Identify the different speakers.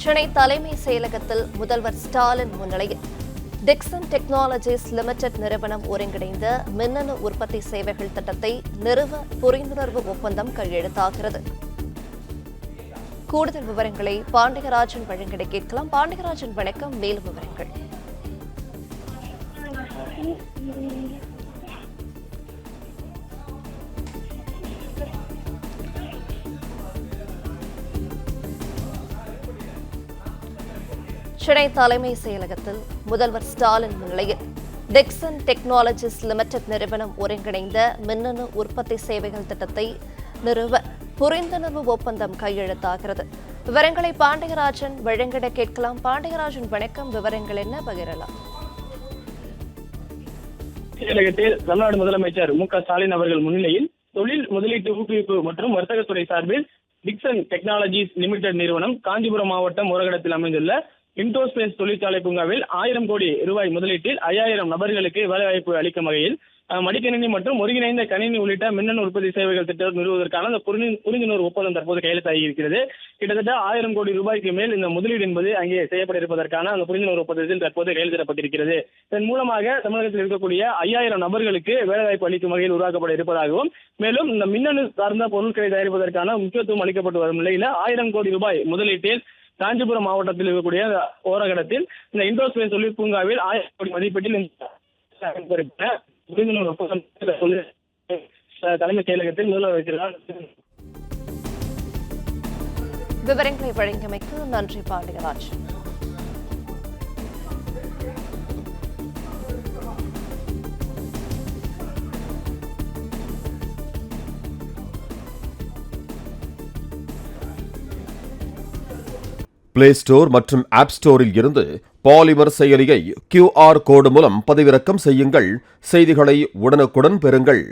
Speaker 1: சென்னை தலைமை செயலகத்தில் முதல்வர் ஸ்டாலின் முன்னிலையில் டிக்சன் டெக்னாலஜிஸ் லிமிடெட் நிறுவனம் ஒருங்கிணைந்த மின்னணு உற்பத்தி சேவைகள் திட்டத்தை நிறுவ புரிந்துணர்வு ஒப்பந்தம் கையெழுத்தாகிறது. கூடுதல் விவரங்களை பாண்டியராஜன் வழங்கிட கேட்கலாம். பாண்டியராஜன் வணக்கம், மேலும் விவரங்கள். சென்னை தலைமை செயலகத்தில் முதல்வர் ஸ்டாலின் முன்னிலையில் டிக்சன் டெக்னாலஜிஸ் லிமிடெட் நிறுவனம் ஒருங்கிணைந்த மின்னணு உற்பத்தி சேவைகள் திட்டத்தை நிறுவ புரிந்துணர்வு ஒப்பந்தம் கையெழுத்தாகிறது. விவரங்களை பாண்டியராஜன் வழங்கிட கேட்கலாம். பாண்டியராஜன் வணக்கம், விவரங்கள் என்ன பகிரலாம்?
Speaker 2: செயலகத்தில் தமிழ்நாடு முதலமைச்சர் மு.க.ஸ்டாலின் அவர்கள் முன்னிலையில் தொழில் முதலீட்டு ஊக்குவிப்பு மற்றும் வர்த்தகத்துறை சார்பில் டிக்சன் டெக்னாலஜிஸ் லிமிடெட் நிறுவனம் காஞ்சிபுரம் மாவட்டம் ஓரகடத்தில் அமைந்துள்ள இண்டோஸ்பேஸ் தொழிற்சாலை பூங்காவில் 1000 கோடி ரூபாய் முதலீட்டில் 5000 நபர்களுக்கு வேலைவாய்ப்பு அளிக்கும் வகையில் மடிக்கணினி மற்றும் ஒருங்கிணைந்த கணினி உள்ளிட்ட மின்னணு உற்பத்தி சேவைகள் திட்டம் நிறுவுவதற்கான அந்த புரிந்துணர்வு ஒப்பந்தம் தற்போது கையெழுத்தாகி இருக்கிறது. கிட்டத்தட்ட 1000 கோடி ரூபாய்க்கு மேல் இந்த முதலீடு என்பது அங்கே செய்யப்பட இருப்பதற்கான அந்த புரிந்துணர்வு ஒப்பந்தத்தில் தற்போது கையெழுத்திடப்பட்டிருக்கிறது. இதன் மூலமாக தமிழகத்தில் இருக்கக்கூடிய 5000 நபர்களுக்கு வேலைவாய்ப்பு அளிக்கும் வகையில் உருவாக்கப்பட இருப்பதாகவும், மேலும் இந்த மின்னணு சார்ந்த பொருட்களை தயாரிப்பதற்கான முக்கியத்துவம் அளிக்கப்பட்டு வரும் நிலையில் 1000 கோடி ரூபாய் முதலீட்டில் காஞ்சிபுரம் மாவட்டத்தில் இருக்கக்கூடிய ஓரகடத்தில் இந்த இண்டோஸ்பேஸ் தொழில் பூங்காவில் 1000 கோடி மதிப்பீட்டில் புரிந்துணர்வு ஒப்பந்தம் தலைமை செயலகத்தில் முதல்வர் வைக்கிறார்.
Speaker 1: விவரங்களை வழங்கியமைக்கு நன்றி பாண்டியராஜ்.
Speaker 3: பிளே ஸ்டோர் மற்றும் ஆப் ஸ்டோரில் இருந்து பாலிமர் செயலியை QR கோடு மூலம் பதிவிறக்கம் செய்யுங்கள். செய்திகளை உடனுக்குடன் பெறுங்கள்.